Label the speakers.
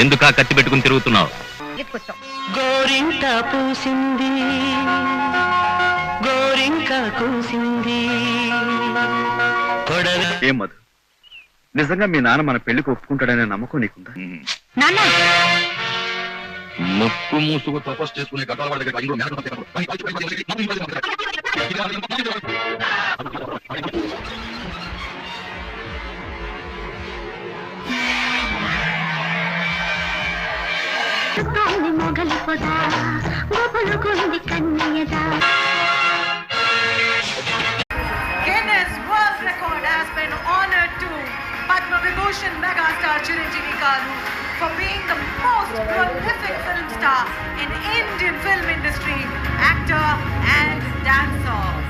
Speaker 1: ఎందుకా కత్తి పెట్టుకుని తిరుగుతున్నావు?
Speaker 2: గోరింక పూసింది, గోరింక కూసింది.
Speaker 3: ఏం మధు, నిజంగా మీ నాన్న మన పెళ్లికి ఒప్పుకుంటాడనే నమ్మకం నీకుందా?
Speaker 4: నాన్న
Speaker 1: ముక్కు మూసుకు తపస్సు చేసుకునే గడ్డల వాడి దగ్గర ఐదు మేనక
Speaker 4: మొగలి పొదా గోపులు కొంది కన్నయ్యదా.
Speaker 5: Guinness World Record has been honored to Padma Vibhushan megastar Chiranjeevi Garu for being the most prolific film star in Indian film industry, actor and dancer.